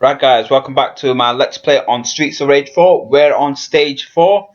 Right guys, welcome back to my Let's Play on Streets of Rage 4. We're on stage 4.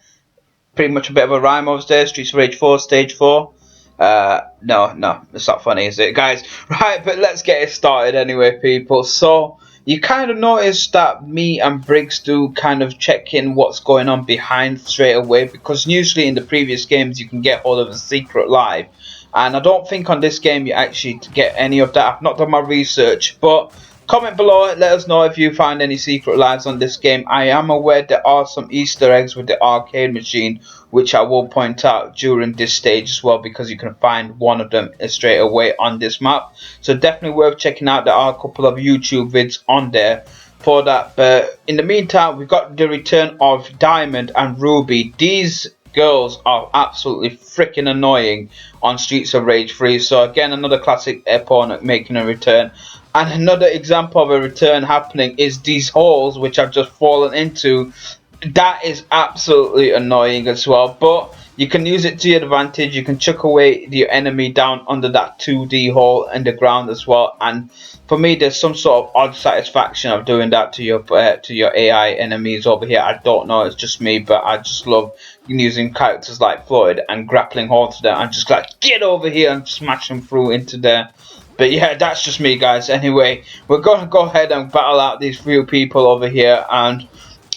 Pretty much a bit of a rhyme over there. Streets of Rage 4, stage 4. No, it's not funny, is it guys? Right, but let's get it started anyway, people. So, you kind of noticed that me and Briggs do kind of check in what's going on behind straight away. Because usually in the previous games you can get hold of a secret live. And I don't think on this game you actually get any of that. I've not done my research, but comment below, let us know if you find any secret lives on this game. I am aware there are some Easter eggs with the arcade machine, which I will point out during this stage as well, because you can find one of them straight away on this map. So definitely worth checking out. There are a couple of YouTube vids on there for that. But in the meantime, we've got the return of Diamond and Ruby. These girls are absolutely freaking annoying on Streets of Rage 3. So again, another classic opponent making a return. And another example of a return happening is these holes which I've just fallen into. That is absolutely annoying as well. But you can use it to your advantage. You can chuck away your enemy down under that 2D hole in the ground as well. And for me, there's some sort of odd satisfaction of doing that to your AI enemies over here. I don't know, it's just me, but I just love using characters like Floyd and grappling hold to them. I'm just like, get over here and smash them through into there. But yeah, that's just me, guys. Anyway, we're going to go ahead and battle out these few people over here. And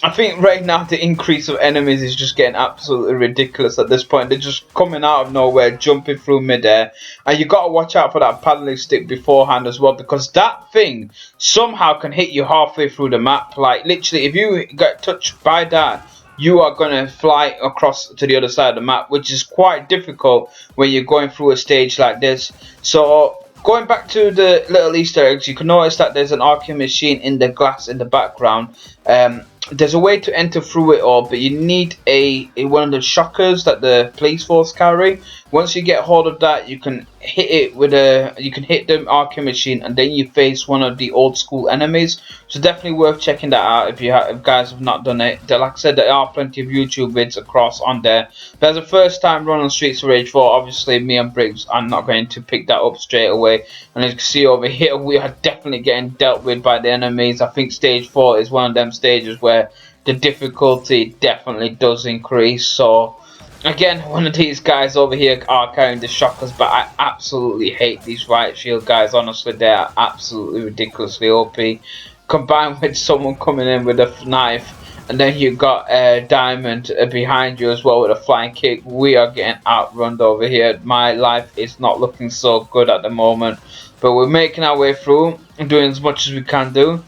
I think right now the increase of enemies is just getting absolutely ridiculous at this point. They're just coming out of nowhere, jumping through midair. And you got to watch out for that paddling stick beforehand as well, because that thing somehow can hit you halfway through the map. Like, literally, if you get touched by that, you are going to fly across to the other side of the map, which is quite difficult when you're going through a stage like this. So going back to the little Easter eggs, you can notice that there's an arcade machine in the glass in the background. There's a way to enter through it all, but you need one of the shockers that the police force carry. Once you get hold of that, you can hit it with the arcade machine, and then you face one of the old school enemies. So definitely worth checking that out if guys have not done it. Like I said, there are plenty of YouTube vids across on there. But as a first time run on Streets of Rage 4, obviously me and Briggs are not going to pick that up straight away. And as you can see over here, we are definitely getting dealt with by the enemies. I think stage 4 is one of them stages where the difficulty definitely does increase. So again, one of these guys over here are carrying the shockers, but I absolutely hate these riot shield guys. Honestly, they are absolutely ridiculously OP. Combined with someone coming in with a knife, and then you got Diamond behind you as well with a flying kick. We are getting outrun over here. My life is not looking so good at the moment, but we're making our way through and doing as much as we can do.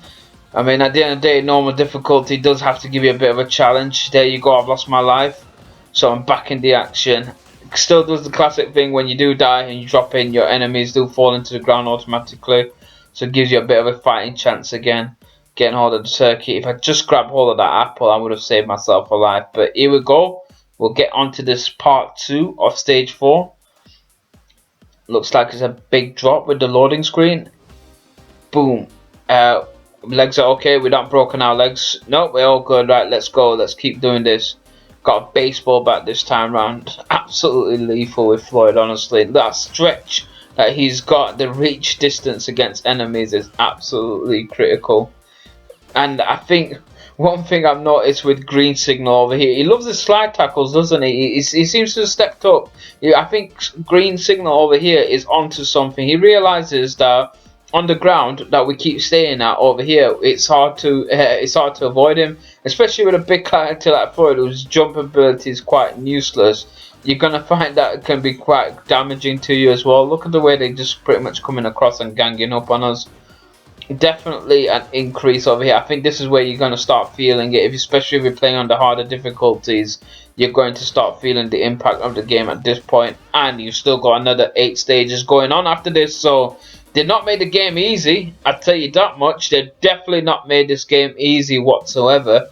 I mean, at the end of the day, normal difficulty does have to give you a bit of a challenge. There you go, I've lost my life, so I'm back in the action. Still does the classic thing, when you do die and you drop in, your enemies do fall into the ground automatically. So it gives you a bit of a fighting chance again. Getting hold of the turkey. If I just grabbed hold of that apple, I would have saved myself a life. But here we go. We'll get onto this part 2 of stage 4. Looks like it's a big drop with the loading screen. Boom. Legs are okay. We're not broken our legs. Nope, we're all good. Right, let's go. Let's keep doing this. Got a baseball bat this time round. Absolutely lethal with Floyd, honestly. That stretch that he's got, the reach distance against enemies, is absolutely critical. And I think one thing I've noticed with Green Signal over here, he loves his slide tackles, doesn't he? He seems to have stepped up. I think Green Signal over here is onto something. He realizes that on the ground that we keep staying at over here, it's hard to avoid him, especially with a big character like Floyd, whose jump ability is quite useless. You're gonna find that it can be quite damaging to you as well. Look at the way they just pretty much coming across and ganging up on us. Definitely an increase over here. I think this is where you're gonna start feeling it, especially if you're playing on the harder difficulties. You're going to start feeling the impact of the game at this point, and you've still got another 8 stages going on after this. So they've not made the game easy, I tell you that much. They've definitely not made this game easy whatsoever.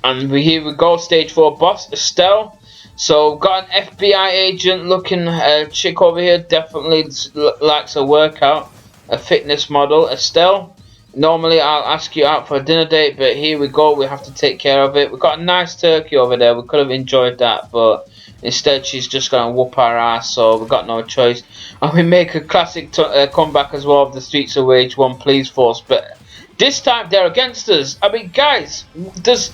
And here we go, stage 4 boss, Estelle. So got an FBI agent looking chick over here, definitely likes a workout, a fitness model. Estelle, normally I'll ask you out for a dinner date, but here we go, we have to take care of it. We've got a nice turkey over there, we could have enjoyed that, but instead she's just going to whoop our ass, so we've got no choice. And we make a classic comeback as well of the Streets of Rage 1 police force, but This time they're against us. I mean, guys, does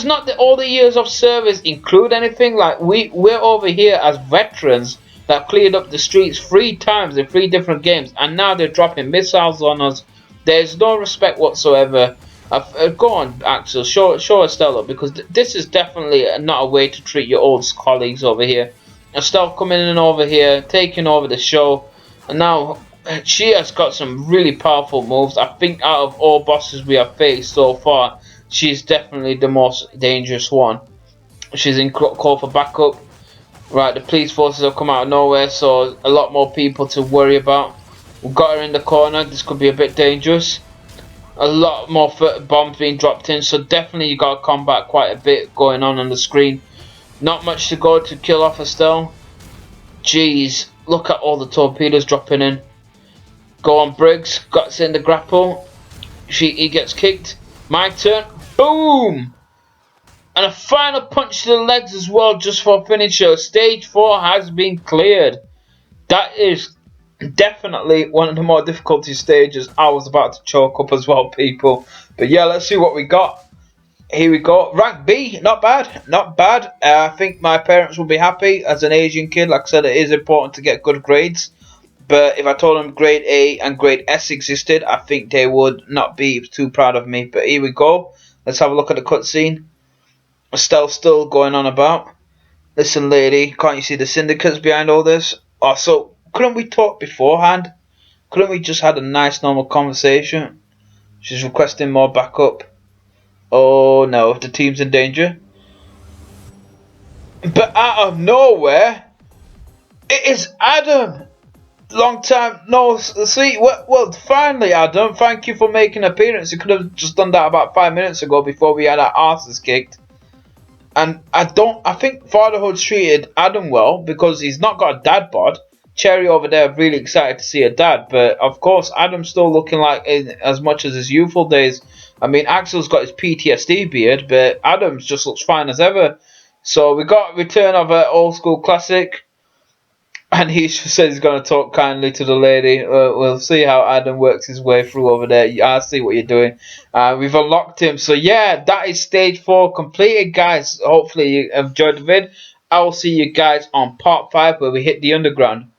not all the years of service include anything? Like we're over here as veterans that cleared up the streets 3 times in 3 different games, and now they're dropping missiles on us. There's no respect whatsoever. Go on, Axel, show Estelle up, because this is definitely not a way to treat your old colleagues over here. Estelle coming in over here, taking over the show, and now she has got some really powerful moves. I think out of all bosses we have faced so far, she's definitely the most dangerous one. She's in call for backup. Right, the police forces have come out of nowhere, so a lot more people to worry about. We've got her in the corner. This could be a bit dangerous. A lot more bombs being dropped in, so definitely you got to combat quite a bit going on the screen. Not much to go to kill off Estelle. Jeez, look at all the torpedoes dropping in. Go on, Briggs. Got in the grapple. He gets kicked. My turn. Boom! And a final punch to the legs as well, just for a finisher. Stage 4 has been cleared. That is definitely one of the more difficult stages. I was about to choke up as well, people. But yeah, let's see what we got. Here we go. Rank B. Not bad. Not bad. I think my parents will be happy. As an Asian kid, like I said, it is important to get good grades. But if I told them grade A and grade S existed, I think they would not be too proud of me. But here we go. Let's have a look at the cutscene. Estelle's still going on about. Listen, lady, can't you see the syndicates behind all this? Oh, so couldn't we talk beforehand? Couldn't we just had a nice normal conversation? She's requesting more backup. Oh no, the team's in danger. But out of nowhere, it is Adam. Long time no see. Well, finally, Adam. Thank you for making an appearance. You could have just done that about 5 minutes ago before we had our asses kicked. And I think Fatherhood's treated Adam well because he's not got a dad bod. Cherry over there really excited to see a dad, but of course Adam's still looking like as much as his youthful days. I mean, Axel's got his PTSD beard, but Adam's just looks fine as ever. So we got return of an old school classic. And he says he's going to talk kindly to the lady. We'll see how Adam works his way through over there. I see what you're doing. We've unlocked him. So yeah, that is stage 4 completed, guys. Hopefully you enjoyed the vid. I will see you guys on part 5 where we hit the underground.